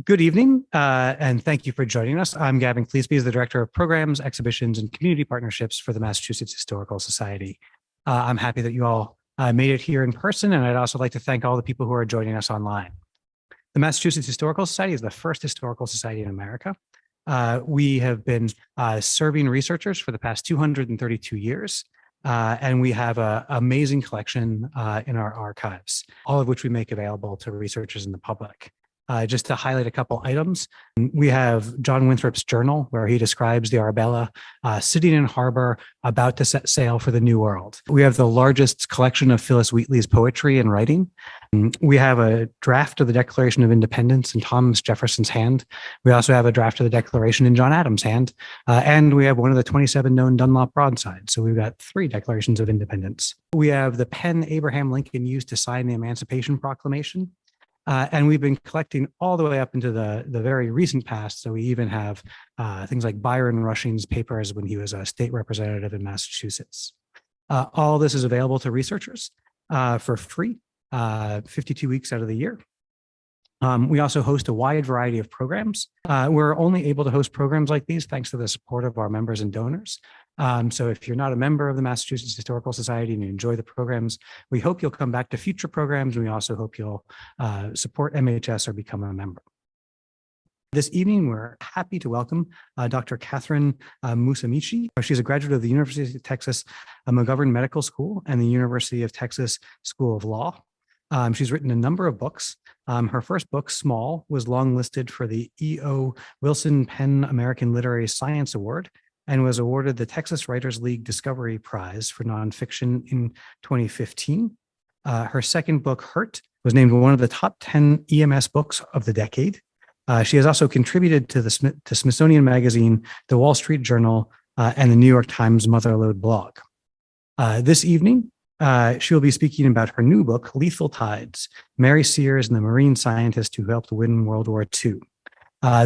Good evening, and thank you for joining us. I'm Gavin Cleesby, the Director of Programs, Exhibitions, and Community Partnerships for the Massachusetts Historical Society. I'm happy that you all made it here in person, and I'd also like to thank all the people who are joining us online. The Massachusetts Historical Society is the first historical society in America. We have been serving researchers for the past 232 years, and we have an amazing collection in our archives, all of which we make available to researchers and the public. Just to highlight a couple items, we have John Winthrop's journal, where he describes the Arabella sitting in harbor, about to set sail for the New World. We have the largest collection of Phyllis Wheatley's poetry and writing. We have a draft of the Declaration of Independence in Thomas Jefferson's hand. We also have a draft of the Declaration in John Adams' hand. And we have one of the 27 known Dunlop broadsides. So we've got 3 Declarations of Independence. We have the pen Abraham Lincoln used to sign the Emancipation Proclamation. And we've been collecting all the way up into the very recent past. So we even have things like Byron Rushing's papers when he was a state representative in Massachusetts. All this is available to researchers for free, 52 weeks out of the year. We also host a wide variety of programs. We're only able to host programs like these thanks to the support of our members and donors. So if you're not a member of the Massachusetts Historical Society and you enjoy the programs, we hope you'll come back to future programs. And we also hope you'll support MHS or become a member. This evening, we're happy to welcome Dr. Catherine Musemeche. She's a graduate of the University of Texas McGovern Medical School and the University of Texas School of Law. She's written a number of books. Her first book, Small, was longlisted for the E.O. Wilson Penn American Literary Science Award and was awarded the Texas Writers League Discovery Prize for nonfiction in 2015. Her second book, Hurt, was named one of the top 10 EMS books of the decade. She has also contributed to Smithsonian Magazine, the Wall Street Journal, and the New York Times Motherlode blog. This evening, she will be speaking about her new book, Lethal Tides, Mary Sears and the Marine Scientist Who Helped Win World War II.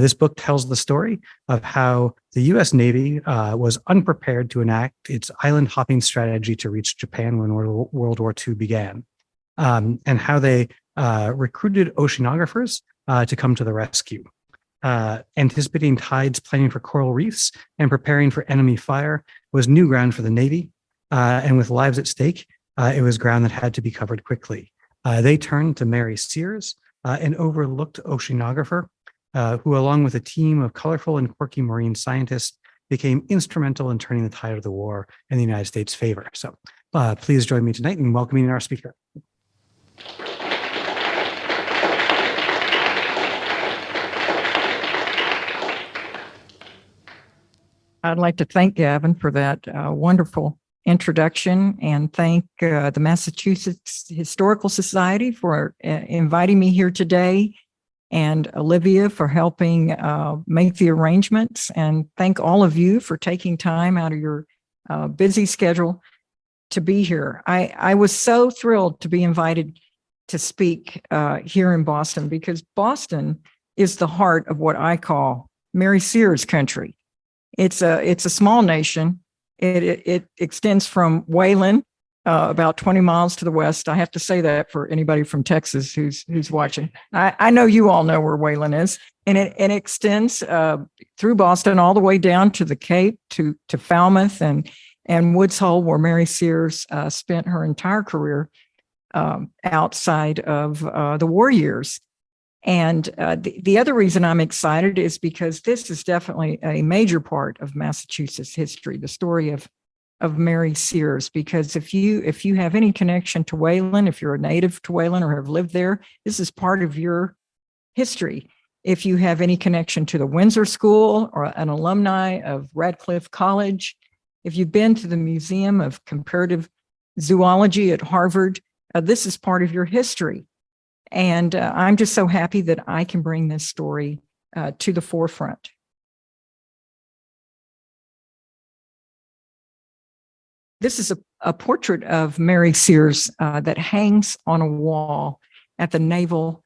This book tells the story of how the U.S. Navy was unprepared to enact its island hopping strategy to reach Japan when World War II began, and how they recruited oceanographers to come to the rescue. Anticipating tides, planning for coral reefs, and preparing for enemy fire was new ground for the Navy, and with lives at stake, it was ground that had to be covered quickly. They turned to Mary Sears, an overlooked oceanographer, who, along with a team of colorful and quirky marine scientists, became instrumental in turning the tide of the war in the United States' favor. So please join me tonight in welcoming our speaker. I'd like to thank Gavin for that wonderful introduction and thank the Massachusetts Historical Society for inviting me here today, and Olivia for helping make the arrangements, and thank all of you for taking time out of your busy schedule to be here. I was so thrilled to be invited to speak here in Boston, because Boston is the heart of what I call Mary Sears country. It's a small nation. It extends from Wayland, about 20 miles to the west. I have to say that for anybody from Texas who's watching. I know you all know where Wayland is, and it extends through Boston all the way down to the Cape, to Falmouth and Woods Hole, where Mary Sears spent her entire career outside of the war years. And the other reason I'm excited is because this is definitely a major part of Massachusetts history, the story of Mary Sears. Because if you have any connection to Wayland, if you're a native to Wayland or have lived there, this is part of your history. If you have any connection to the Windsor School or an alumni of Radcliffe College, if you've been to the Museum of Comparative Zoology at Harvard, this is part of your history. And I'm just so happy that I can bring this story to the forefront. This is a portrait of Mary Sears that hangs on a wall at the National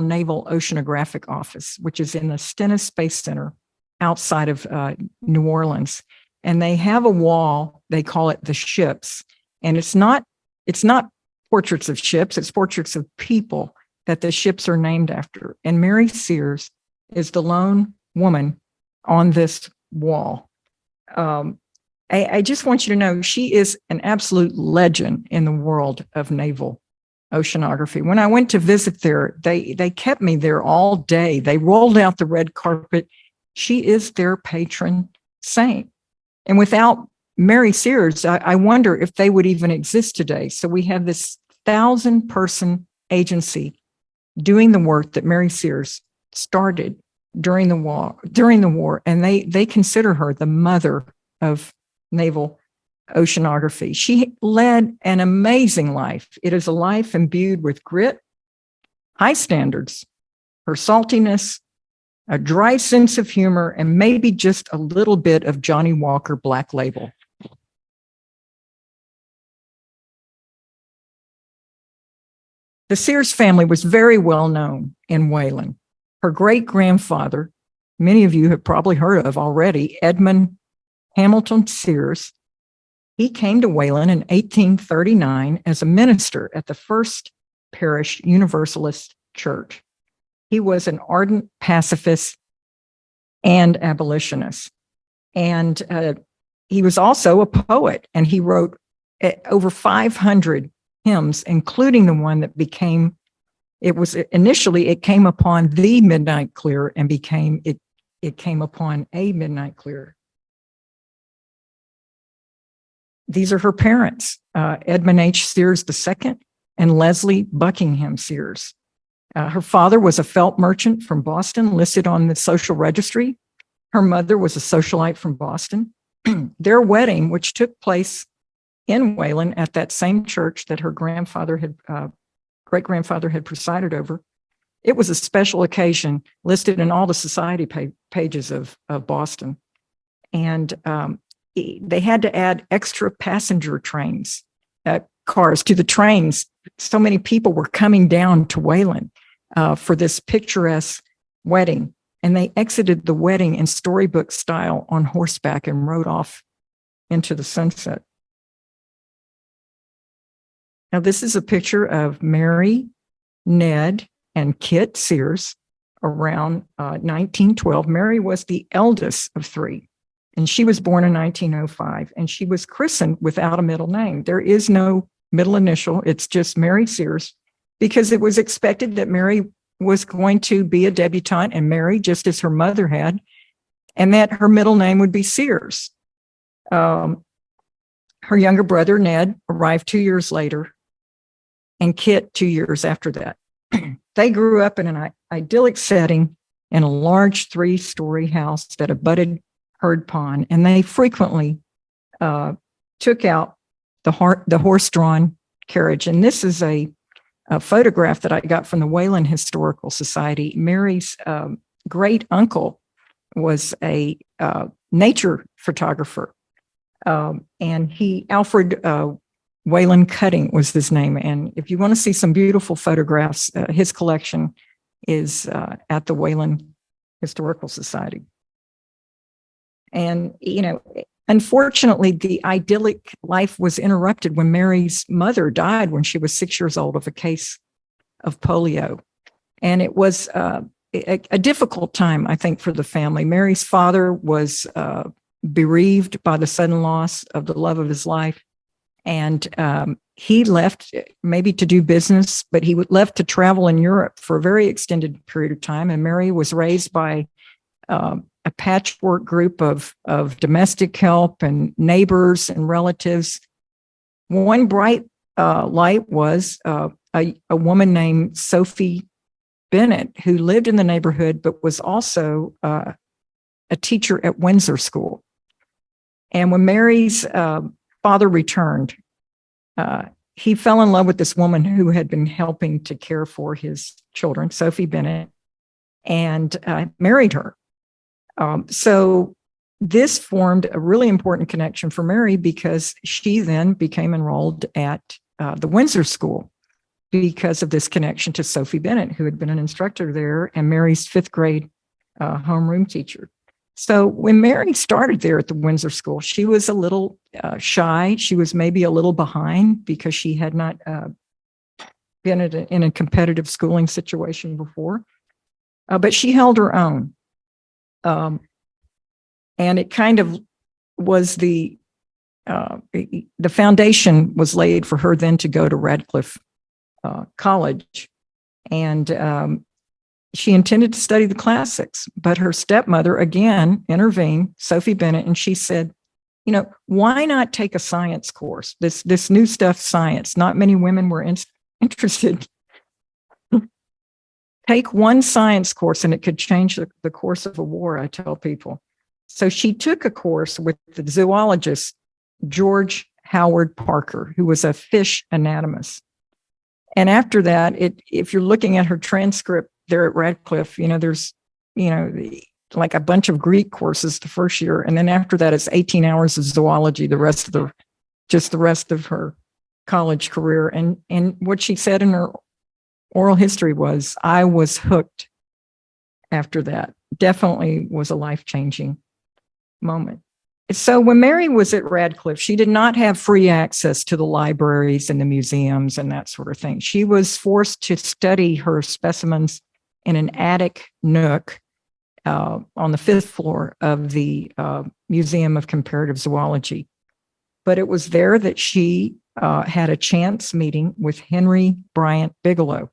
Naval Oceanographic Office, which is in the Stennis Space Center outside of New Orleans. And they have a wall, they call it the ships. And it's not portraits of ships, it's portraits of people that the ships are named after. And Mary Sears is the lone woman on this wall. I just want you to know she is an absolute legend in the world of naval oceanography. When I went to visit there, they kept me there all day. They rolled out the red carpet. She is their patron saint. And without Mary Sears, I wonder if they would even exist today. So we have this 1,000-person agency doing the work that Mary Sears started during the war, and they consider her the mother of naval oceanography. She led an amazing life. It is a life imbued with grit, high standards, her saltiness, a dry sense of humor, and maybe just a little bit of Johnny Walker Black Label. The Sears family was very well known in whaling. Her great-grandfather, many of you have probably heard of already, Edmund Hamilton Sears, he came to Wayland in 1839 as a minister at the First Parish Universalist Church. He was an ardent pacifist and abolitionist. And he was also a poet, and he wrote over 500 hymns, including the one that became, it came upon the midnight clear and it came upon a midnight clear. These are her parents, Edmund H. Sears II and Leslie Buckingham Sears. Her father was a felt merchant from Boston, listed on the social registry. Her mother was a socialite from Boston. Their wedding, which took place in Wayland at that same church that her great-grandfather had presided over, it was a special occasion listed in all the society pages of Boston. And they had to add extra passenger cars to the trains. So many people were coming down to Wayland for this picturesque wedding. And they exited the wedding in storybook style on horseback and rode off into the sunset. Now, this is a picture of Mary, Ned, and Kit Sears around 1912. Mary was the eldest of three. And she was born in 1905, and she was christened without a middle name. There is no middle initial. It's just Mary Sears, because it was expected that Mary was going to be a debutante and marry just as her mother had, and that her middle name would be Sears. Her younger brother, Ned, arrived 2 years later, and Kit 2 years after that. They grew up in an idyllic setting in a large 3-story house that abutted herd pond, and they frequently took out the horse-drawn carriage. And this is a photograph that I got from the Wayland Historical Society. Mary's great uncle was a nature photographer, and Alfred Wayland Cutting was his name. And if you want to see some beautiful photographs, his collection is at the Wayland Historical Society. And, unfortunately, the idyllic life was interrupted when Mary's mother died when she was 6 years old of a case of polio. And it was a difficult time, I think, for the family. Mary's father was bereaved by the sudden loss of the love of his life. And he left maybe to do business, but he left to travel in Europe for a very extended period of time. And Mary was raised by a patchwork group of domestic help and neighbors and relatives. One bright light was a woman named Sophie Bennett, who lived in the neighborhood, but was also a teacher at Windsor School. And when Mary's father returned, he fell in love with this woman who had been helping to care for his children, Sophie Bennett, and married her. So this formed a really important connection for Mary, because she then became enrolled at the Windsor School because of this connection to Sophie Bennett, who had been an instructor there and Mary's 5th grade homeroom teacher. So when Mary started there at the Windsor School, she was a little shy. She was maybe a little behind because she had not been in a competitive schooling situation before, but she held her own. And it kind of was the foundation was laid for her then to go to Radcliffe College. And she intended to study the classics, but her stepmother again intervened, Sophie Bennett, and she said, why not take a science course? This new stuff, science. Not many women were interested. Take one science course and it could change the course of a war, I tell people. So she took a course with the zoologist, George Howard Parker, who was a fish anatomist. And after that, if you're looking at her transcript there at Radcliffe, there's, like a bunch of Greek courses the first year. And then after that, it's 18 hours of zoology, the rest of her college career. And what she said in her oral history was, I was hooked after that. Definitely was a life-changing moment. So when Mary was at Radcliffe, she did not have free access to the libraries and the museums and that sort of thing. She was forced to study her specimens in an attic nook on the 5th floor of the Museum of Comparative Zoology. But it was there that she had a chance meeting with Henry Bryant Bigelow.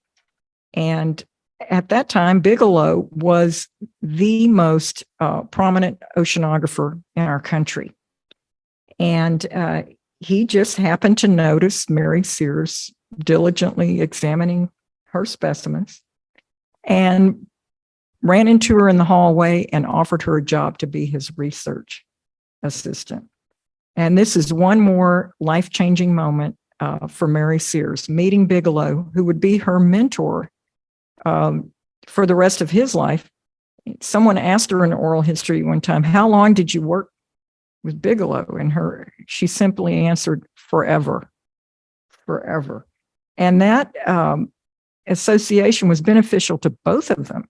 And at that time, Bigelow was the most prominent oceanographer in our country. And he just happened to notice Mary Sears diligently examining her specimens and ran into her in the hallway and offered her a job to be his research assistant. And this is one more life-changing moment for Mary Sears, meeting Bigelow, who would be her mentor for the rest of his life. Someone asked her in oral history one time, how long did you work with Bigelow? And she simply answered, forever. And that association was beneficial to both of them,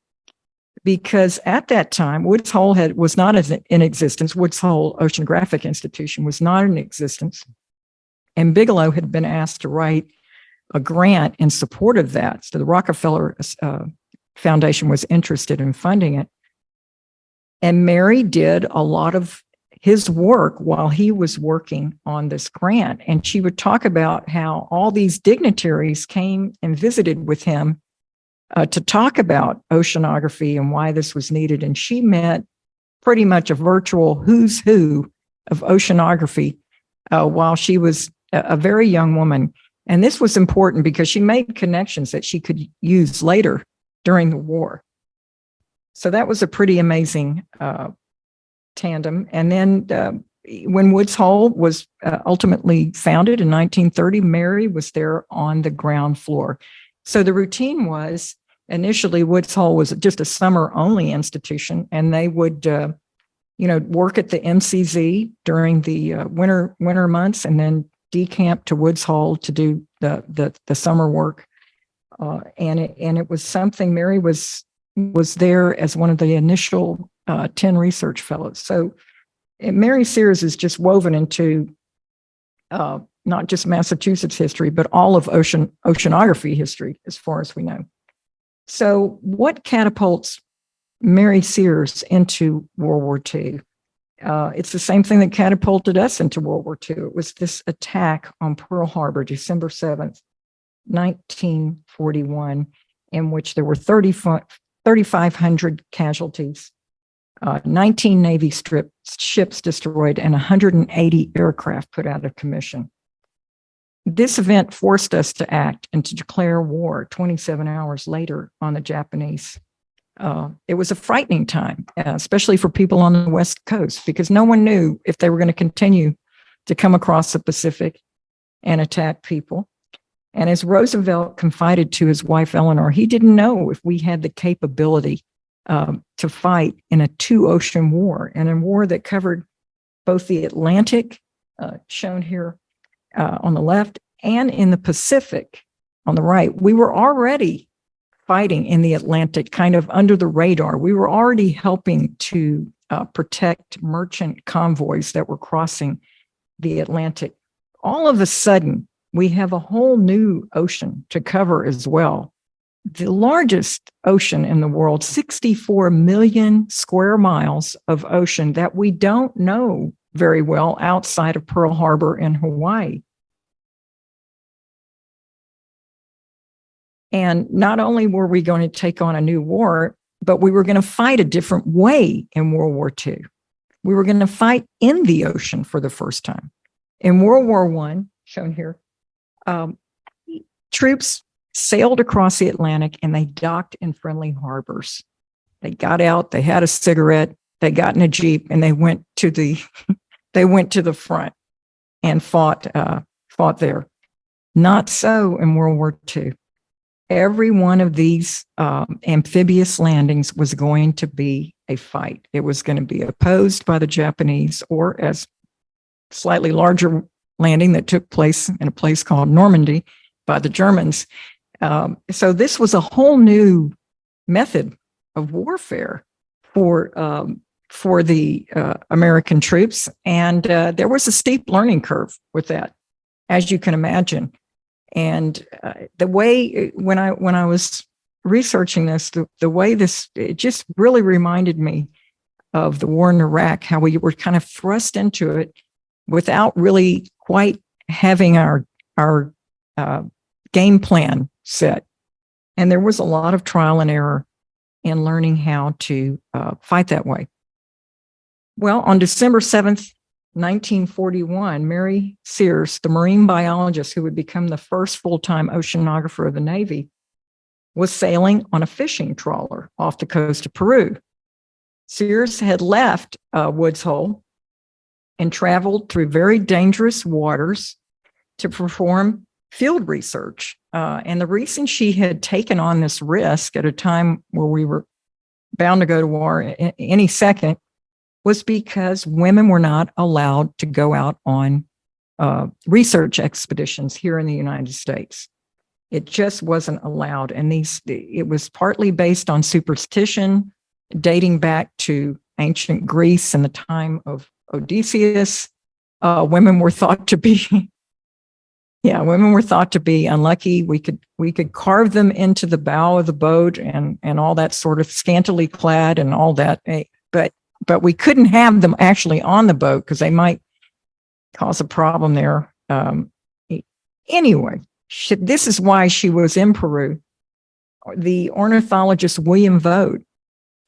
because at that time, Woods Hole was not in existence. Woods Hole Oceanographic Institution was not in existence. And Bigelow had been asked to write a grant in support of that. So the Rockefeller Foundation was interested in funding it. And Mary did a lot of his work while he was working on this grant. And she would talk about how all these dignitaries came and visited with him to talk about oceanography and why this was needed. And she met pretty much a virtual who's who of oceanography while she was a very young woman. And this was important because she made connections that she could use later during the war. So that was a pretty amazing tandem. And then when Woods Hole was ultimately founded in 1930, Mary was there on the ground floor. So the routine was, initially Woods Hole was just a summer-only institution, and they would work at the MCZ during the winter months, and then decamp to Woods Hole to do the summer work. And it was something. Mary was there as one of the initial 10 research fellows. So Mary Sears is just woven into not just Massachusetts history, but all of oceanography history, as far as we know. So what catapults Mary Sears into World War II? It's the same thing that catapulted us into World War II. It was this attack on Pearl Harbor, December 7th, 1941, in which there were 3,500 casualties, 19 Navy ships destroyed, and 180 aircraft put out of commission. This event forced us to act and to declare war 27 hours later on the Japanese. It was a frightening time, especially for people on the West Coast, because no one knew if they were going to continue to come across the Pacific and attack people. And as Roosevelt confided to his wife, Eleanor, he didn't know if we had the capability to fight in a two-ocean war, and a war that covered both the Atlantic, shown here on the left, and in the Pacific on the right. We were already fighting in the Atlantic, kind of under the radar. We were already helping to protect merchant convoys that were crossing the Atlantic. All of a sudden, we have a whole new ocean to cover as well. The largest ocean in the world, 64 million square miles of ocean that we don't know very well outside of Pearl Harbor and Hawaii. And not only were we going to take on a new war, but we were going to fight a different way in World War II. We were going to fight in the ocean for the first time. In World War I, shown here, troops sailed across the Atlantic and they docked in friendly harbors. They got out, they had a cigarette, they got in a Jeep, and they went to the front and fought there. Not so in World War II. Every one of these amphibious landings was going to be a fight. It was going to be opposed by the Japanese, or as slightly larger landing that took place in a place called Normandy by the Germans. So this was a whole new method of warfare for the American troops, and there was a steep learning curve with that, as you can imagine. And the way when I was researching this, the way this, it just really reminded me of the war in Iraq, how we were kind of thrust into it without really quite having our game plan set. And there was a lot of trial and error in learning how to fight that way. Well, on December 7th, 1941, Mary Sears, the marine biologist who would become the first full-time oceanographer of the Navy, was sailing on a fishing trawler off the coast of Peru. Sears had left Woods Hole and traveled through very dangerous waters to perform field research. And the reason she had taken on this risk at a time where we were bound to go to war any second was because women were not allowed to go out on research expeditions here in the United States. It just wasn't allowed. And it was partly based on superstition dating back to ancient Greece and the time of Odysseus. Women were thought to be, unlucky. We could carve them into the bow of the boat and all that sort of scantily clad and all that. But we couldn't have them actually on the boat because they might cause a problem there. Anyway, this is why she was in Peru. The ornithologist William Vogt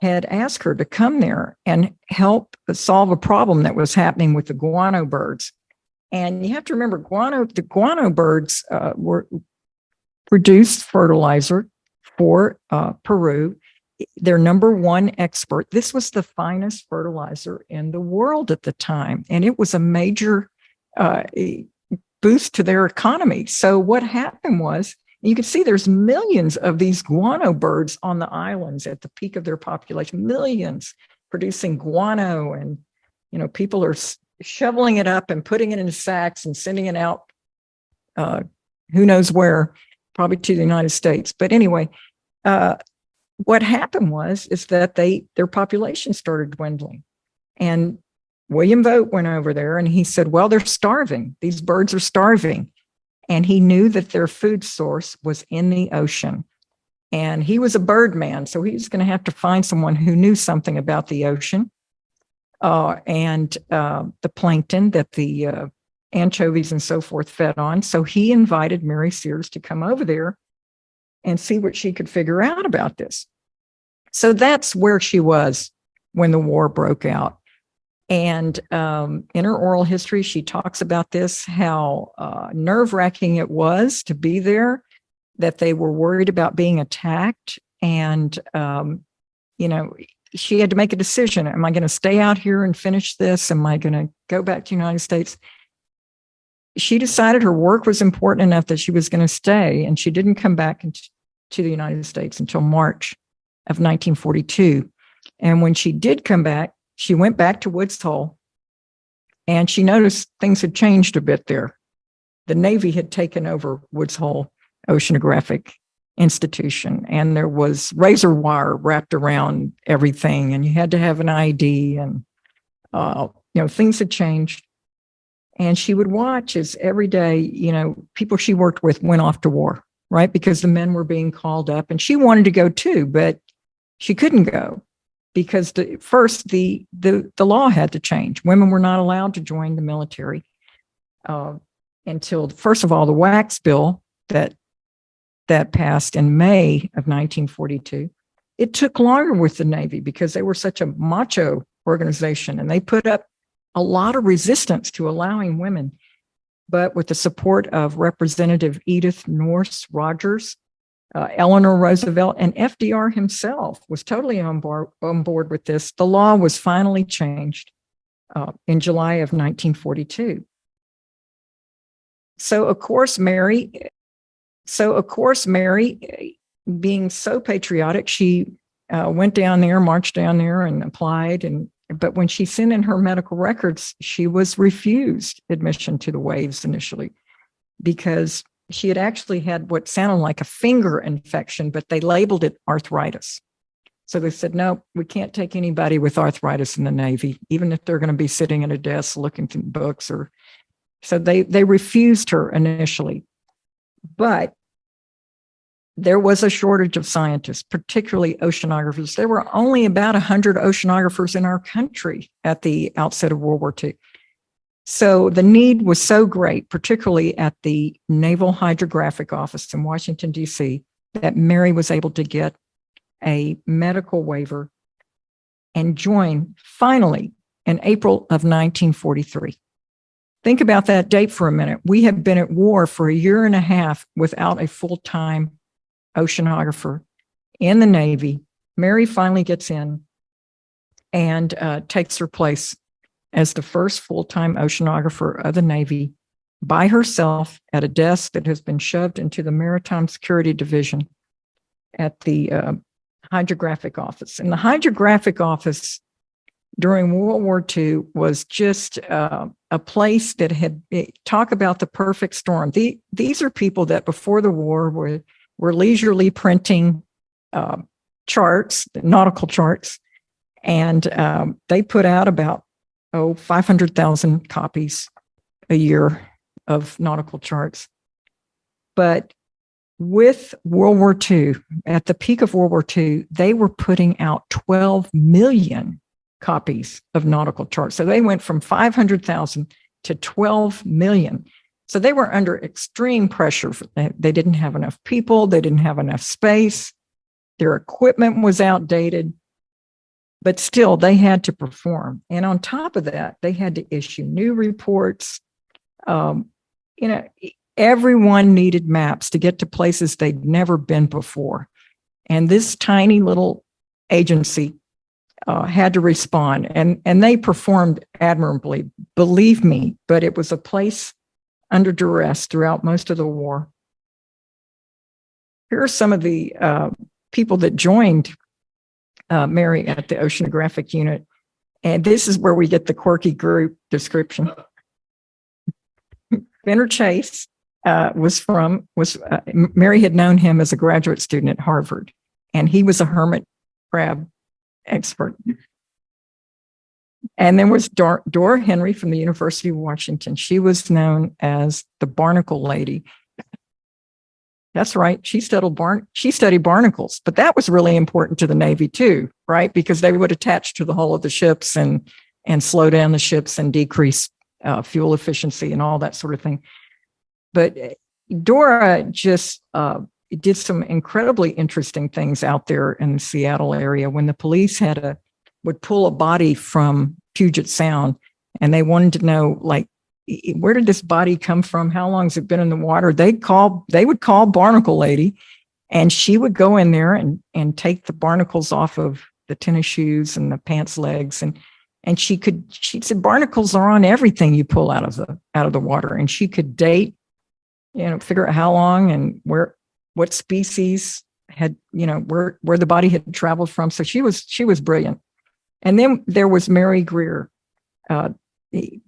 had asked her to come there and help solve a problem that was happening with the guano birds. And you have to remember, the guano birds produced fertilizer for Peru. Their number one expert. This was the finest fertilizer in the world at the time, and it was a major boost to their economy. So what happened was, you can see there's millions of these guano birds on the islands at the peak of their population, millions producing guano, and people are shoveling it up and putting it in sacks and sending it out who knows where, probably to the United States. But anyway, what happened is that their population started dwindling. And William Vogt went over there and he said, well, they're starving. These birds are starving. And he knew that their food source was in the ocean. And he was a bird man, so he was going to have to find someone who knew something about the ocean and the plankton that the anchovies and so forth fed on. So he invited Mary Sears to come over there and see what she could figure out about this. So that's where she was when the war broke out. And in her oral history, she talks about this, how nerve-wracking it was to be there, that they were worried about being attacked. And, she had to make a decision. Am I going to stay out here and finish this? Am I going to go back to the United States? She decided her work was important enough that she was going to stay, and she didn't come back to the United States until March of 1942. And when she did come back, she went back to Woods Hole, and she noticed things had changed a bit there. The Navy had taken over Woods Hole Oceanographic Institution, and there was razor wire wrapped around everything, and you had to have an ID, and things had changed. And she would watch as every day, people she worked with went off to war, right? Because the men were being called up and she wanted to go too, but she couldn't go because the law had to change. Women were not allowed to join the military until, first of all, the wax bill that passed in May of 1942. It took longer with the Navy because they were such a macho organization and they put up a lot of resistance to allowing women. But with the support of Representative Edith Norris Rogers, Eleanor Roosevelt, and FDR himself was totally on board with this, the law was finally changed in July of 1942. So of course, Mary, being so patriotic, she went down there, marched down there and applied. But when she sent in her medical records, she was refused admission to the Waves initially because she had actually had what sounded like a finger infection, but they labeled it arthritis. So they said, no, we can't take anybody with arthritis in the Navy, even if they're going to be sitting at a desk looking through books. So they refused her initially. But there was a shortage of scientists, particularly oceanographers. There were only about 100 oceanographers in our country at the outset of World War II. So the need was so great, particularly at the Naval Hydrographic Office in Washington, D.C., that Mary was able to get a medical waiver and join finally in April of 1943. Think about that date for a minute. We have been at war for a year and a half without a full-time oceanographer in the Navy. Mary finally gets in and takes her place as the first full-time oceanographer of the Navy by herself at a desk that has been shoved into the Maritime Security Division at the Hydrographic Office. And the Hydrographic Office during World War II was just a place that had, talk about the perfect storm. These are people that before the war were leisurely printing charts, nautical charts, and they put out about 500,000 copies a year of nautical charts. But with World War II, at the peak of World War II, they were putting out 12 million copies of nautical charts. So they went from 500,000 to 12 million. So they were under extreme pressure. They didn't have enough people. They didn't have enough space. Their equipment was outdated. But still, they had to perform. And on top of that, they had to issue new reports. Everyone needed maps to get to places they'd never been before. And this tiny little agency had to respond. And they performed admirably, believe me, but it was a place under duress throughout most of the war. Here are some of the people that joined Mary at the Oceanographic unit. And this is where we get the quirky group description. Fenner Chase Mary had known him as a graduate student at Harvard, and he was a hermit crab expert. And then was Dora Henry from the University of Washington. She was known as the Barnacle Lady. That's right. She studied barnacles, but that was really important to the Navy too, right? Because they would attach to the hull of the ships and slow down the ships and decrease fuel efficiency and all that sort of thing. But Dora just did some incredibly interesting things out there in the Seattle area. When the police would pull a body from Puget Sound, and they wanted to know, like, where did this body come from? How long has it been in the water? They would call Barnacle Lady, and she would go in there and take the barnacles off of the tennis shoes and the pants legs, and she said barnacles are on everything you pull out of the water, and she could date, figure out how long and what species had, where the body had traveled from. So she was brilliant. And then there was Mary Greer, the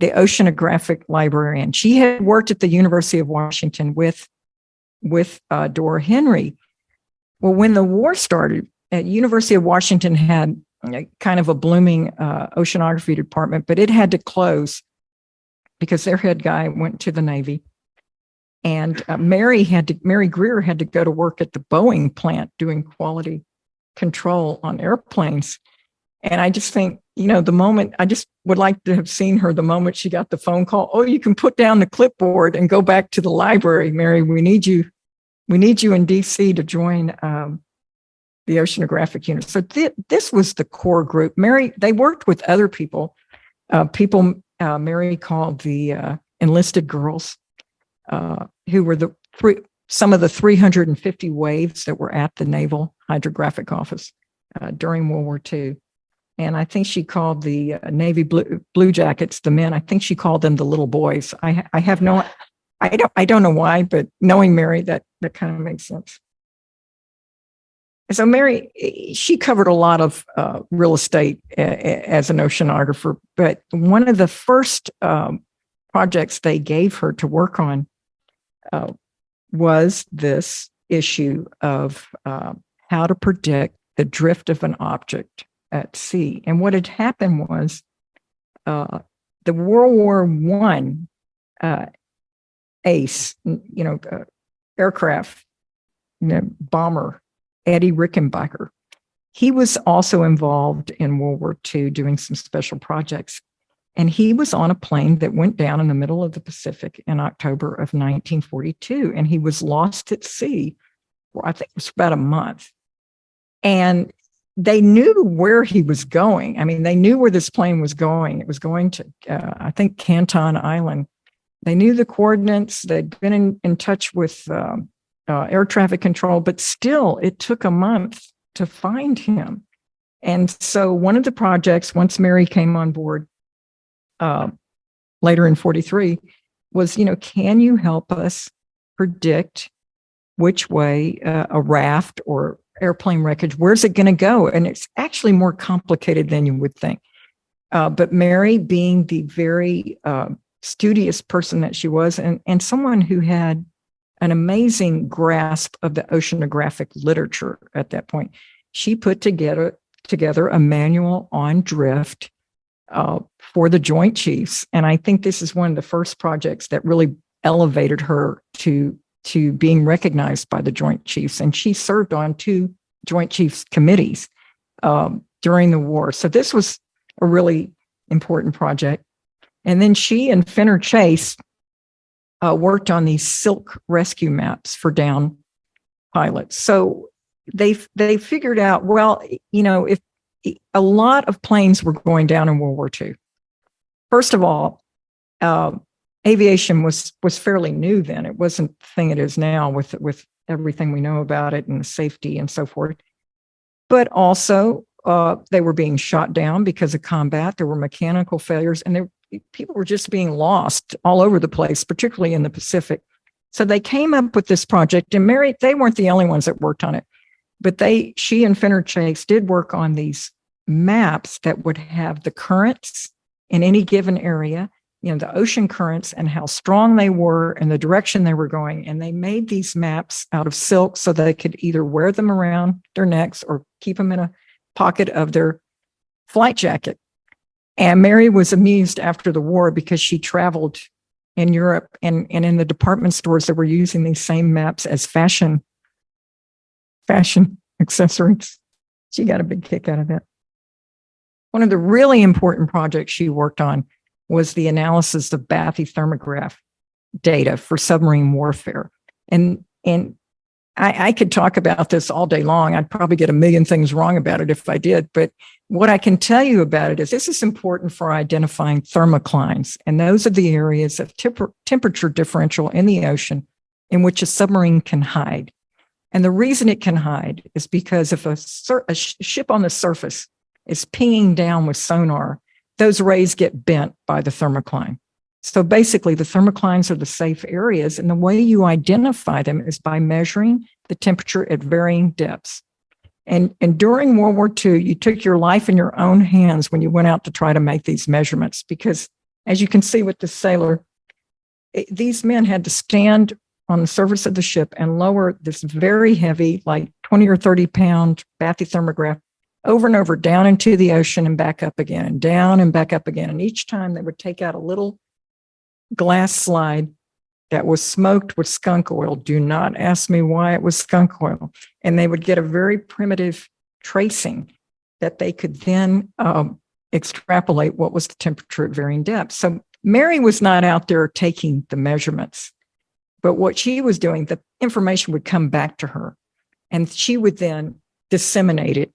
oceanographic librarian. She had worked at the University of Washington with Dora Henry. Well, when the war started, at University of Washington had kind of a blooming oceanography department, but it had to close because their head guy went to the Navy. And Mary Greer had to go to work at the Boeing plant doing quality control on airplanes. And I just think, the moment, I just would like to have seen her the moment she got the phone call. Oh, you can put down the clipboard and go back to the library, Mary. We need you in DC to join the Oceanographic unit. So this was the core group. Mary, they worked with other people. Mary called the enlisted girls, who were some of the 350 waves that were at the Naval Hydrographic office during World War II. And I think she called the Navy Blue Jackets, the men, I think she called them the little boys. I don't know why, but knowing Mary, that kind of makes sense. So Mary, she covered a lot of real estate as an oceanographer, but one of the first projects they gave her to work on was this issue of how to predict the drift of an object at sea. And what had happened was the World War I ace, aircraft bomber, Eddie Rickenbacker. He was also involved in World War II doing some special projects. And he was on a plane that went down in the middle of the Pacific in October of 1942. And he was lost at sea for, I think it was about a month. And they knew where he was going. I mean, they knew where this plane was going. It was going to, I think, Canton Island. They knew the coordinates. They'd been in touch with air traffic control, but still, it took a month to find him. And so one of the projects, once Mary came on board later in 43, was, can you help us predict which way a raft or airplane wreckage, where's it going to go? And it's actually more complicated than you would think. But Mary, being the very studious person that she was, and someone who had an amazing grasp of the oceanographic literature at that point, she put together a manual on drift for the Joint Chiefs. And I think this is one of the first projects that really elevated her to being recognized by the Joint Chiefs. And she served on 2 Joint Chiefs committees during the war. So this was a really important project. And then she and Fenner Chase worked on these silk rescue maps for downed pilots. So they figured out, well, if a lot of planes were going down in World War II. First of all, aviation was fairly new then. It wasn't the thing it is now with everything we know about it and the safety and so forth. But also, they were being shot down because of combat. There were mechanical failures, and people were just being lost all over the place, particularly in the Pacific. So they came up with this project, and Mary, they weren't the only ones that worked on it, but she and Fenner Chase did work on these maps that would have the currents in any given area, the ocean currents and how strong they were and the direction they were going. And they made these maps out of silk so they could either wear them around their necks or keep them in a pocket of their flight jacket. And Mary was amused after the war because she traveled in Europe and in the department stores that were using these same maps as fashion accessories. She got a big kick out of it. One of the really important projects she worked on was the analysis of Bathythermograph data for submarine warfare. And I could talk about this all day long. I'd probably get a million things wrong about it if I did. But what I can tell you about it is this is important for identifying thermoclines. And those are the areas of temperature differential in the ocean in which a submarine can hide. And the reason it can hide is because if a ship on the surface is pinging down with sonar, those rays get bent by the thermocline. So basically, the thermoclines are the safe areas, and the way you identify them is by measuring the temperature at varying depths. And during World War II, you took your life in your own hands when you went out to try to make these measurements, because as you can see with the sailor, these men had to stand on the surface of the ship and lower this very heavy, like 20 or 30 pound bathythermograph over and over down into the ocean and back up again and down and back up again. And each time they would take out a little glass slide that was smoked with skunk oil. Do not ask me why it was skunk oil. And they would get a very primitive tracing that they could then extrapolate what was the temperature at varying depths. So Mary was not out there taking the measurements, but what she was doing, the information would come back to her, and she would then disseminate it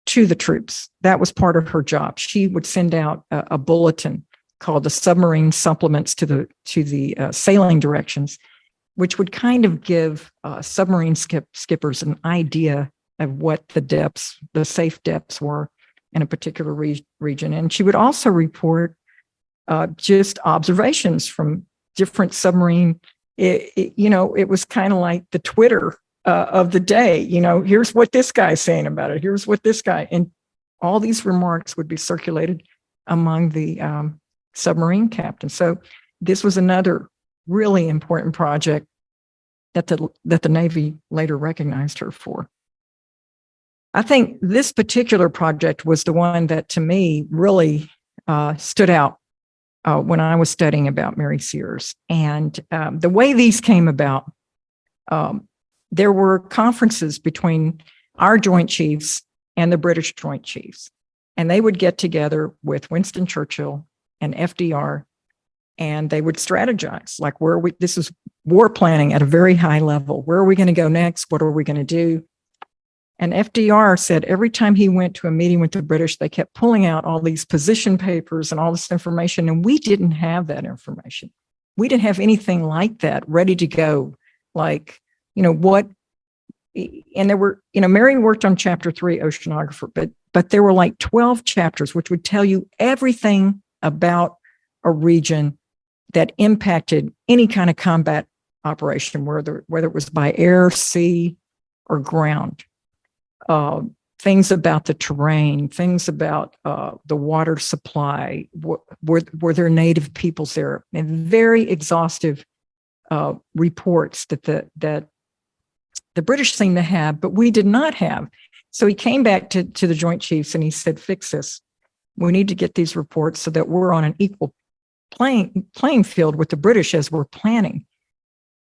to the troops. That was part of her job. She would send out a bulletin called the Submarine Supplements to the sailing directions, which would kind of give submarine skippers an idea of what the depths, the safe depths were in a particular region. And she would also report just observations from different submarine. It was kind of like the Twitter of the day. Here's what this guy's saying about it. Here's what this guy, and all these remarks would be circulated among the submarine captains. So this was another really important project that the Navy later recognized her for. I think this particular project was the one that, to me, really stood out when I was studying about Mary Sears. And the way these came about, there were conferences between our Joint Chiefs and the British Joint Chiefs. And they would get together with Winston Churchill and FDR, and they would strategize, like this is war planning at a very high level. Where are we going to go next? What are we going to do? And FDR said every time he went to a meeting with the British, they kept pulling out all these position papers and all this information, and we didn't have that information. We didn't have anything like that ready to go. Like, what, and there were, Mary worked on chapter 3, Oceanographer, but there were like 12 chapters, which would tell you everything about a region that impacted any kind of combat operation, whether it was by air, sea, or ground. Things about the terrain, things about the water supply, were there native peoples there, and very exhaustive reports that the British seemed to have, but we did not have. So he came back to the Joint Chiefs and he said, fix this. We need to get these reports so that we're on an equal playing field with the British as we're planning.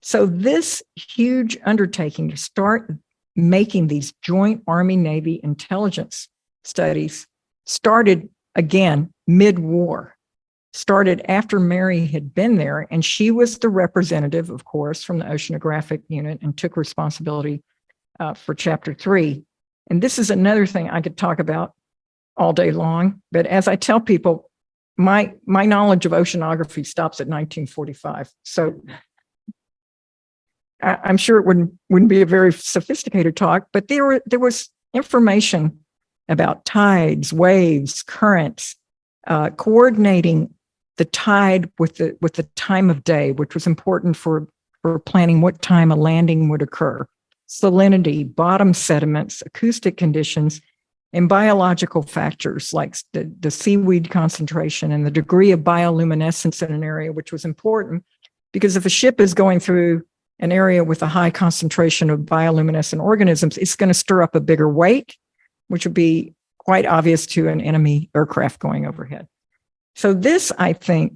So this huge undertaking to start making these joint Army-Navy intelligence studies started again mid-war, started after Mary had been there, and she was the representative, of course, from the Oceanographic unit and took responsibility for chapter 3. And this is another thing I could talk about all day long, but as I tell people, my knowledge of oceanography stops at 1945. So I'm sure it wouldn't be a very sophisticated talk, but there was information about tides, waves, currents, coordinating the tide with the time of day, which was important for planning what time a landing would occur, salinity, bottom sediments, acoustic conditions, and biological factors like the seaweed concentration and the degree of bioluminescence in an area, which was important because if a ship is going through an area with a high concentration of bioluminescent organisms, it's going to stir up a bigger wake, which would be quite obvious to an enemy aircraft going overhead. So this, I think,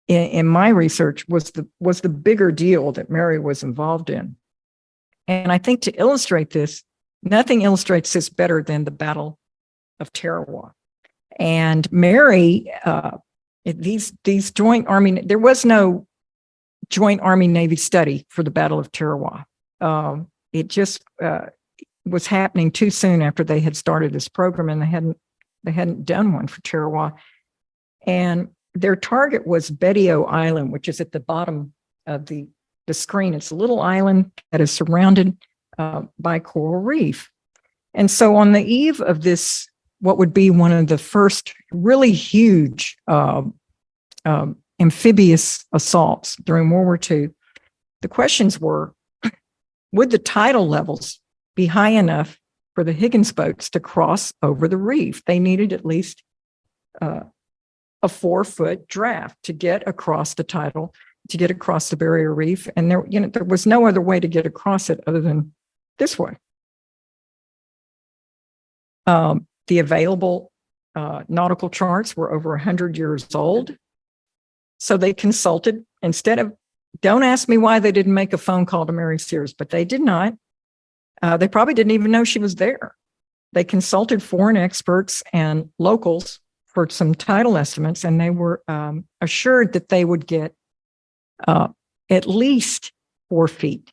in my research, was the bigger deal that Mary was involved in. And I think to illustrate this, nothing illustrates this better than the Battle of Tarawa. And Mary, these joint Army, there was no joint Army-Navy study for the Battle of Tarawa. It just was happening too soon after they had started this program, and they hadn't done one for Tarawa. And their target was Bedio Island, which is at the bottom of the screen. It's a little island that is surrounded by coral reef. And so on the eve of this, what would be one of the first really huge amphibious assaults during World War II, the questions were, would the tidal levels be high enough for the Higgins boats to cross over the reef? They needed at least a 4-foot draft to get across the tidal, to get across the barrier reef. And there was no other way to get across it other than this way. The available nautical charts were over 100 years old. So they consulted don't ask me why they didn't make a phone call to Mary Sears, but they did not. They probably didn't even know she was there. They consulted foreign experts and locals for some tidal estimates, and they were assured that they would get at least 4 feet.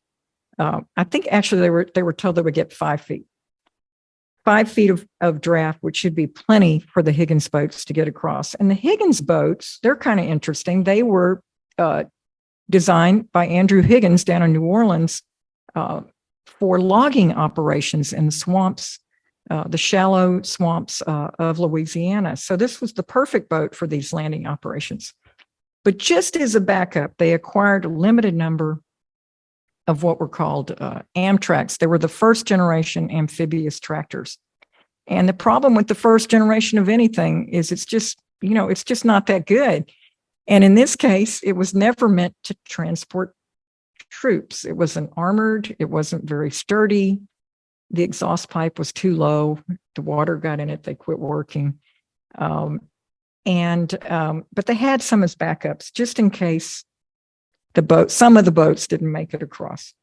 I think actually they were told they would get 5 feet. 5 feet of draft, which should be plenty for the Higgins boats to get across. And the Higgins boats, they're kind of interesting. They were designed by Andrew Higgins down in New Orleans for logging operations in the swamps, the shallow swamps of Louisiana. So this was the perfect boat for these landing operations. But just as a backup, they acquired a limited number of what were called Amtraks. They were the first generation amphibious tractors. And the problem with the first generation of anything is it's just not that good. And in this case, it was never meant to transport troops. It wasn't armored. It wasn't very sturdy. The exhaust pipe was too low. The water got in it. They quit working. But they had some as backups just in case some of the boats didn't make it across.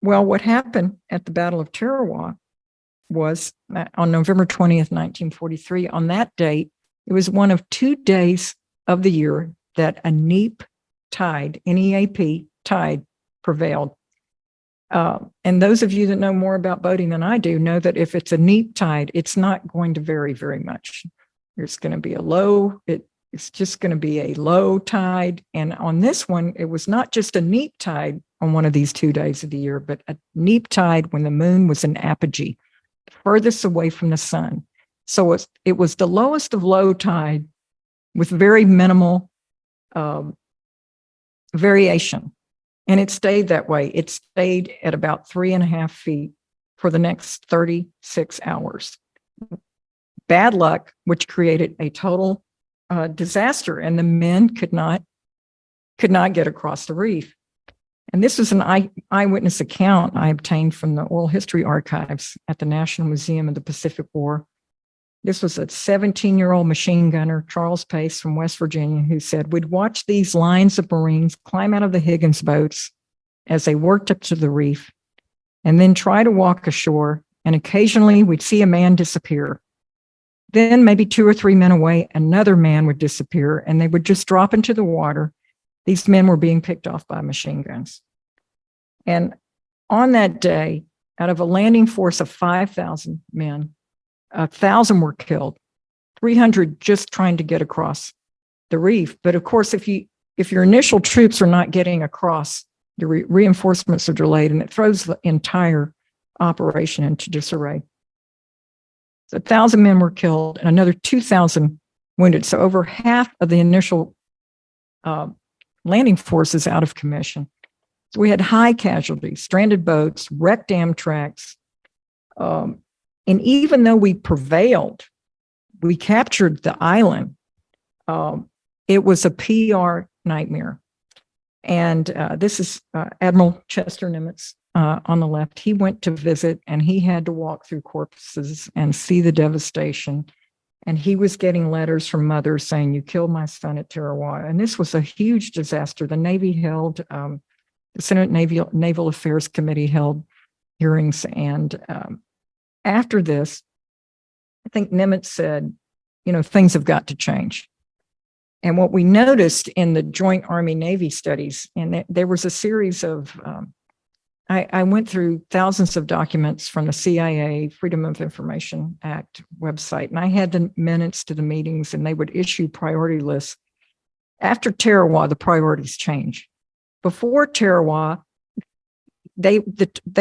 Well, what happened at the Battle of Tarawa was on November 20th, 1943. On that date, it was one of 2 days of the year that a neap tide, NEAP tide, prevailed. And those of you that know more about boating than I do know that if it's a neap tide, it's not going to vary very much. There's going to be it's just going to be a low tide. And on this one, it was not just a neap tide on one of these 2 days of the year, but a neap tide when the moon was in apogee, furthest away from the sun. So it was the lowest of low tide with very minimal variation. And it stayed that way. It stayed at about 3.5 feet for the next 36 hours. Bad luck, which created a total disaster, and the men could not get across the reef. And this was an eyewitness account I obtained from the Oral History Archives at the National Museum of the Pacific War. This was a 17-year-old machine gunner, Charles Pace from West Virginia, who said, "We'd watch these lines of Marines climb out of the Higgins boats as they worked up to the reef and then try to walk ashore, and occasionally we'd see a man disappear. Then maybe 2 or 3 men away, another man would disappear and they would just drop into the water. These men were being picked off by machine guns." And on that day, out of a landing force of 5,000 men, 1,000 were killed, 300 just trying to get across the reef. But of course, if your initial troops are not getting across, the reinforcements are delayed, and it throws the entire operation into disarray. So 1,000 men were killed and another 2,000 wounded. So over half of the initial landing force is out of commission. So we had high casualties, stranded boats, wrecked Amtraks. And even though we prevailed, we captured the island, it was a PR nightmare. And this is Admiral Chester Nimitz on the left. He went to visit and he had to walk through corpses and see the devastation. And he was getting letters from mothers saying, "You killed my son at Tarawa." And this was a huge disaster. The Navy held, the Senate Naval Affairs Committee held hearings. And after this, I think Nimitz said, things have got to change. And what we noticed in the Joint Army-Navy studies, and there was a series of, I went through thousands of documents from the CIA, Freedom of Information Act website, and I had the minutes to the meetings, and they would issue priority lists. After Tarawa, the priorities change. Before Tarawa, they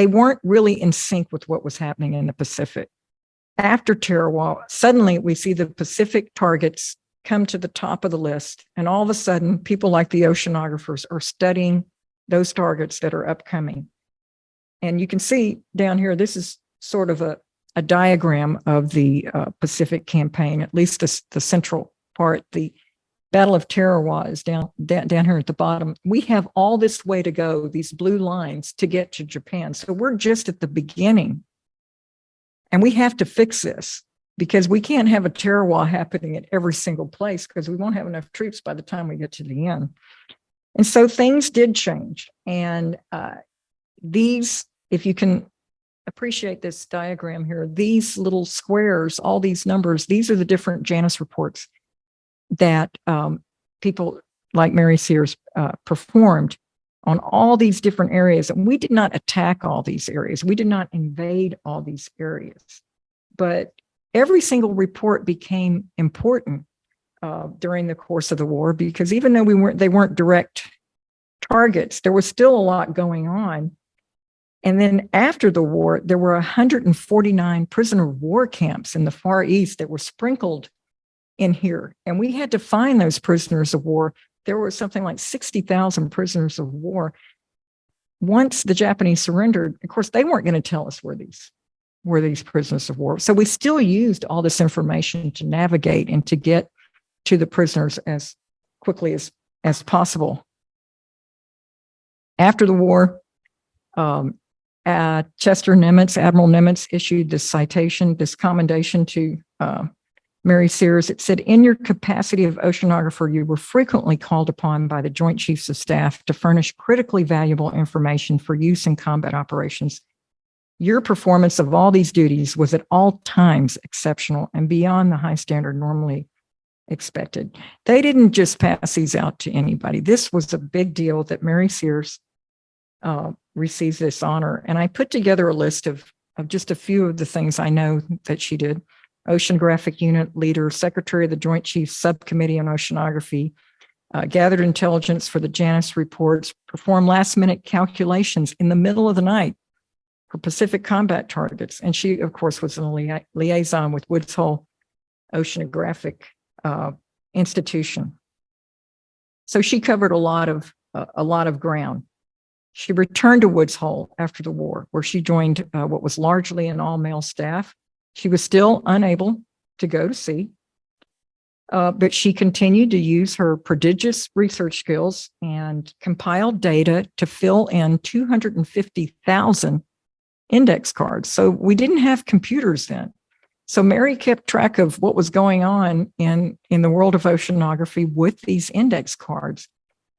weren't really in sync with what was happening in the Pacific. After Tarawa, suddenly we see the Pacific targets come to the top of the list. And all of a sudden, people like the oceanographers are studying those targets that are upcoming. And you can see down here, this is sort of a diagram of the Pacific campaign, at least the central part. The Battle of Tarawa is down here at the bottom. We have all this way to go, these blue lines, to get to Japan. So we're just at the beginning. And we have to fix this. because we can't have a Tarawa happening at every single place because we won't have enough troops by the time we get to the end. And so things did change. And these, if you can appreciate this diagram here, these little squares, all these numbers, these are the different Janus reports that people like Mary Sears performed on all these different areas. And we did not attack all these areas. We did not invade all these areas. But every single report became important during the course of the war, because even though they weren't direct targets, there was still a lot going on. And then after the war, there were 149 prisoner of war camps in the Far East that were sprinkled in here. And we had to find those prisoners of war. There were something like 60,000 prisoners of war. Once the Japanese surrendered, of course, they weren't going to tell us where these prisoners of war. So we still used all this information to navigate and to get to the prisoners as quickly as possible. After the war, Chester Nimitz, Admiral Nimitz, issued this commendation to Mary Sears. It said, "In your capacity of oceanographer, you were frequently called upon by the Joint Chiefs of Staff to furnish critically valuable information for use in combat operations. Your performance of all these duties was at all times exceptional and beyond the high standard normally expected." They didn't just pass these out to anybody. This was a big deal that Mary Sears receives this honor. And I put together a list of just a few of the things I know that she did. Oceanographic Unit Leader, Secretary of the Joint Chiefs Subcommittee on Oceanography, gathered intelligence for the Janus reports, performed last-minute calculations in the middle of the night for Pacific combat targets. And she, of course, was in a liaison with Woods Hole Oceanographic Institution. So she covered a lot of ground. She returned to Woods Hole after the war, where she joined what was largely an all-male staff. She was still unable to go to sea, but she continued to use her prodigious research skills and compiled data to fill in 250,000 index cards. So we didn't have computers then. So Mary kept track of what was going on in the world of oceanography with these index cards.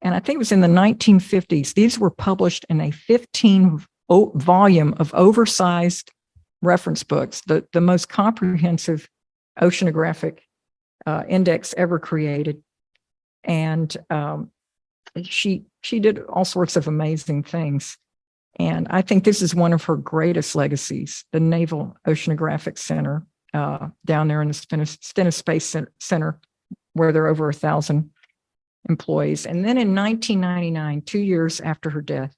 And I think it was in the 1950s. These were published in a 15 volume of oversized reference books, the most comprehensive oceanographic index ever created. And she did all sorts of amazing things. And I think this is one of her greatest legacies, the Naval Oceanographic Center down there in the Stennis Space Center, where there are over 1,000 employees. And then in 1999, 2 years after her death,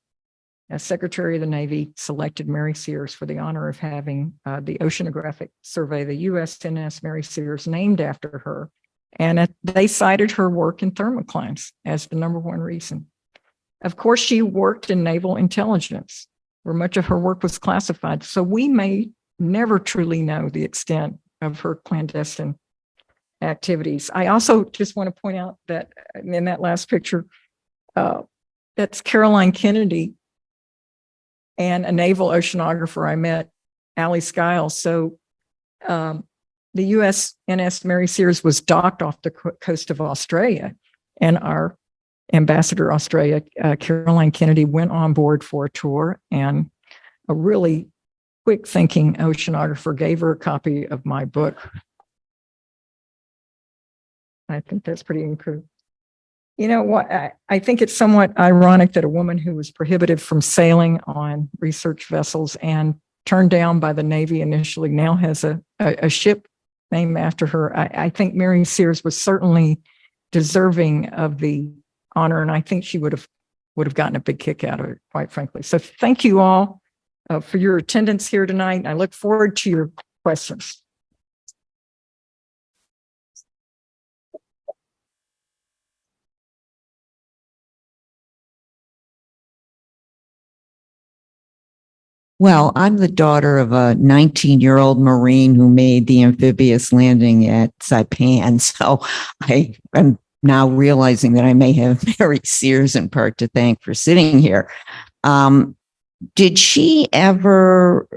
as Secretary of the Navy selected Mary Sears for the honor of having the Oceanographic Survey, the USNS Mary Sears, named after her. And they cited her work in thermoclines as the number one reason. Of course, she worked in naval intelligence, where much of her work was classified. So we may never truly know the extent of her clandestine activities. I also just want to point out that in that last picture, that's Caroline Kennedy and a naval oceanographer I met, Allie Skiles. So the USNS Mary Sears was docked off the coast of Australia, and our ambassador to Australia, Caroline Kennedy, went on board for a tour, and a really quick-thinking oceanographer gave her a copy of my book. I think that's pretty incredible. You know what? I think it's somewhat ironic that a woman who was prohibited from sailing on research vessels and turned down by the Navy initially now has a ship named after her. I think Mary Sears was certainly deserving of the honor, and I think she would have gotten a big kick out of it, quite frankly. So thank you all for your attendance here tonight. I look forward to your questions. Well, I'm the daughter of a 19-year-old Marine who made the amphibious landing at Saipan. So I am now realizing that I may have Mary Sears in part to thank for sitting here. Did she ever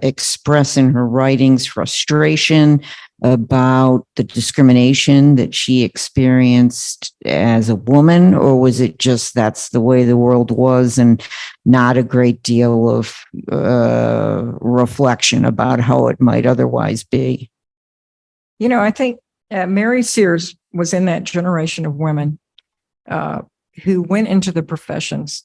express in her writings frustration about the discrimination that she experienced as a woman, or was it just that's the way the world was and not a great deal of reflection about how it might otherwise be? I think Mary Sears was in that generation of women who went into the professions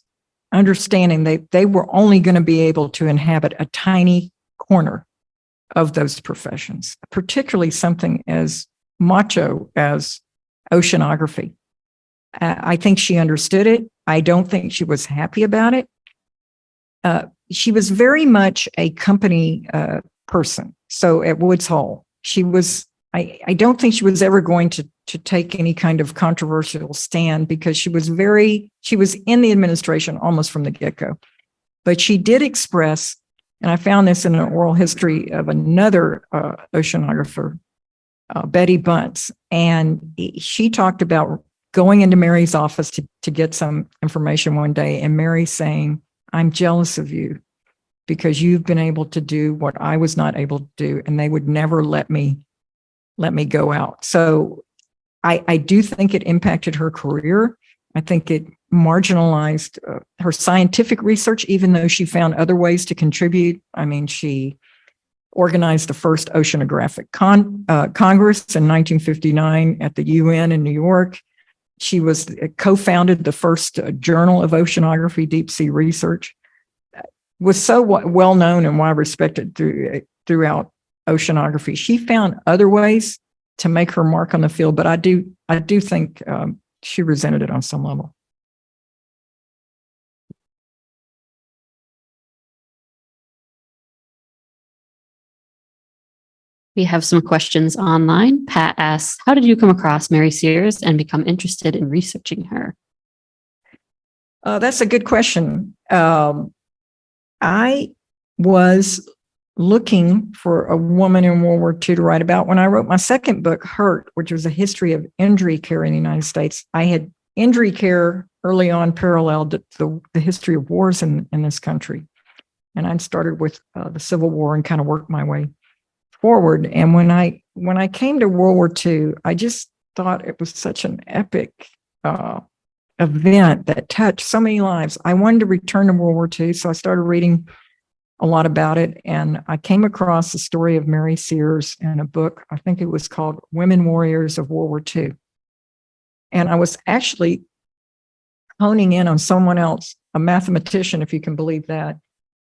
understanding they were only going to be able to inhabit a tiny corner of those professions, particularly something as macho as oceanography. I think she understood it. I don't think she was happy about it. She was very much a company person. So at Woods Hole, she was, I don't think she was ever going to take any kind of controversial stand because she was in the administration almost from the get-go. But she did express, and I found this in an oral history of another oceanographer, Betty Bunce, and she talked about going into Mary's office to get some information one day, and Mary saying, "I'm jealous of you because you've been able to do what I was not able to do, and they would never let me go out." So I do think it impacted her career. I think it marginalized her scientific research, even though she found other ways to contribute. I mean, she organized the first Oceanographic Congress in 1959 at the UN in New York. She co-founded the first Journal of Oceanography, Deep Sea Research. Was so well known and well respected throughout oceanography. She found other ways to make her mark on the field, but I do think she resented it on some level. We have some questions online. Pat asks, how did you come across Mary Sears and become interested in researching her? That's a good question. I was looking for a woman in World War II to write about. When I wrote my second book, Hurt, which was a history of injury care in the United States, I had injury care early on paralleled the history of wars in this country. And I'd started with the Civil War and kind of worked my way forward. And when I came to World War II, I just thought it was such an epic event that touched so many lives. I wanted to return to World War II, so I started reading a lot about it. And I came across the story of Mary Sears in a book, I think it was called Women Warriors of World War II. And I was actually honing in on someone else, a mathematician, if you can believe that.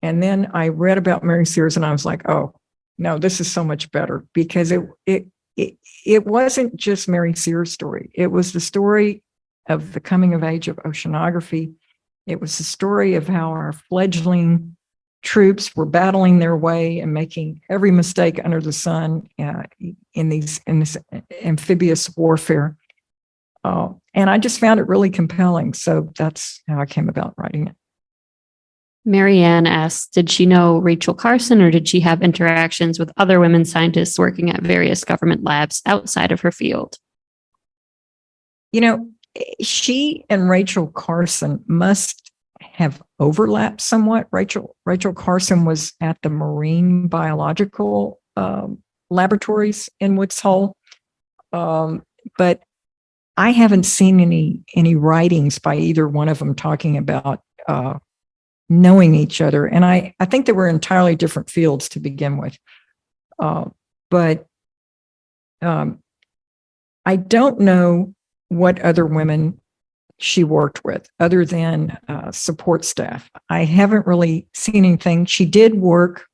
And then I read about Mary Sears and I was like, oh, no, this is so much better, because it wasn't just Mary Sears' story. It was the story of the coming of age of oceanography. It was the story of how our fledgling troops were battling their way and making every mistake under the sun in this amphibious warfare. And I just found it really compelling. So that's how I came about writing it. Marianne asks, did she know Rachel Carson, or did she have interactions with other women scientists working at various government labs outside of her field? She and Rachel Carson must have overlapped somewhat. Rachel Carson was at the Marine Biological Laboratories in Woods Hole, but I haven't seen any writings by either one of them talking about knowing each other. And I think they were entirely different fields to begin with. But I don't know what other women she worked with other than support staff. I haven't really seen anything. She did work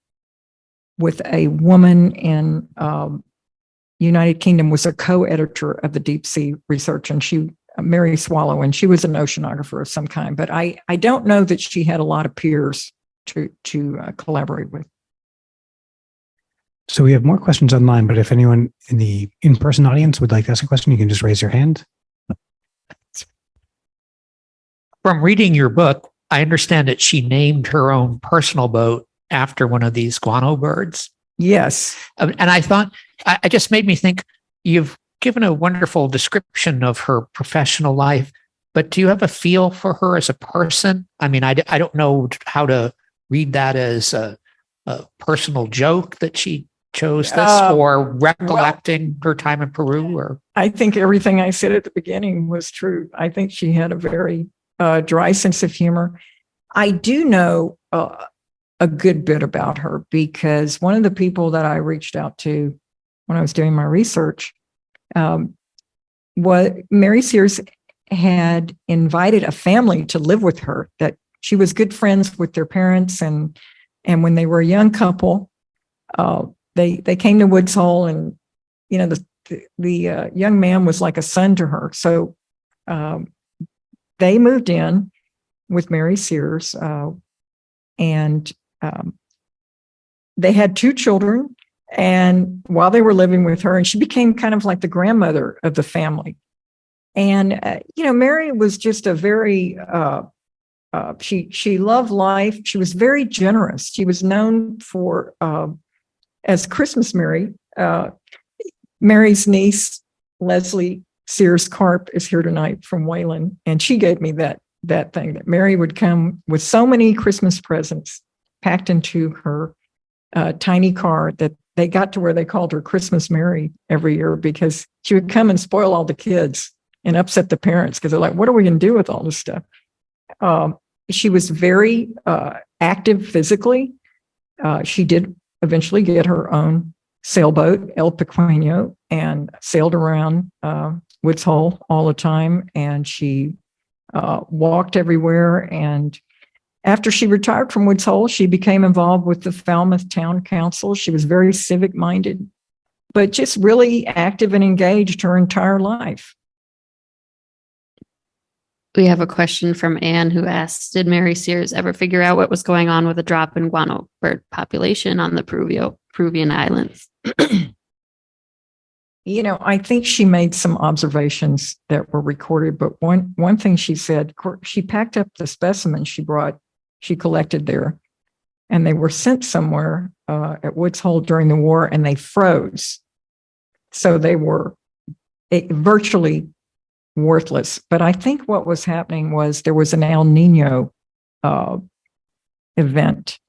with a woman in United Kingdom, was a co-editor of the Deep Sea Research, and Mary Swallow, and she was an oceanographer of some kind. But I don't know that she had a lot of peers to collaborate with. So we have more questions online, but if anyone in the in-person audience would like to ask a question, you can just raise your hand. From reading your book, I understand that she named her own personal boat after one of these guano birds. Yes. And I thought, it just made me think, you've given a wonderful description of her professional life. But do you have a feel for her as a person? I mean, I don't know how to read that as a personal joke that she chose this, or recollecting her time in Peru, or I think everything I said at the beginning was true. I think she had a very dry sense of humor. I do know a good bit about her because one of the people that I reached out to when I was doing my research was Mary Sears had invited a family to live with her, that she was good friends with their parents. And when they were a young couple, they came to Woods Hole, and, you know, the young man was like a son to her. So they moved in with Mary Sears, and they had 2 children. And while they were living with her, and she became kind of like the grandmother of the family. And, Mary was just a very, she loved life. She was very generous. She was known for, as Christmas Mary. Mary's niece, Leslie Sears Carp, is here tonight from Wayland. And she gave me that thing, that Mary would come with so many Christmas presents packed into her tiny car that they got to where they called her Christmas Mary every year, because she would come and spoil all the kids and upset the parents, because they're like, what are we going to do with all this stuff? She was very active physically. She did eventually get her own sailboat, El Pequeño, and sailed around Woods Hole all the time. And she walked everywhere. And after she retired from Woods Hole, she became involved with the Falmouth Town Council. She was very civic-minded, but just really active and engaged her entire life. We have a question from Anne, who asks, did Mary Sears ever figure out what was going on with a drop in guano bird population on the Peruvian islands? I think she made some observations that were recorded, but one thing she said, she packed up the specimens she collected there, and they were sent somewhere at Woods Hole during the war, and they froze. So they were virtually worthless. But I think what was happening was there was an El Nino event,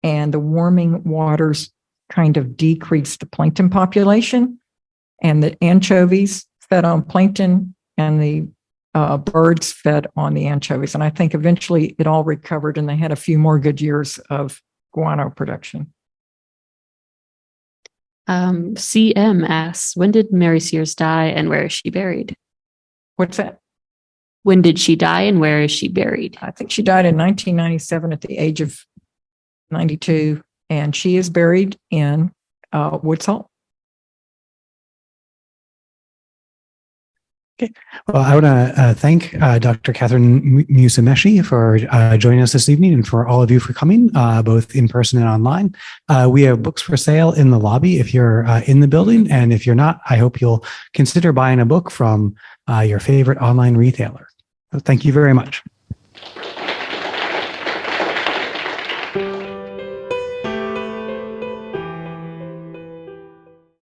and the warming waters kind of decreased the plankton population, and the anchovies fed on plankton, and the birds fed on the anchovies. And I think eventually it all recovered, and they had a few more good years of guano production. CM asks, when did Mary Sears die and where is she buried? What's that? When did she die and where is she buried? I think she died in 1997 at the age of 92, and she is buried in Woods Hole. Okay. Well, I want to thank Dr. Catherine Musemeche for joining us this evening, and for all of you for coming, both in person and online. We have books for sale in the lobby if you're in the building, and if you're not, I hope you'll consider buying a book from your favorite online retailer. So thank you very much.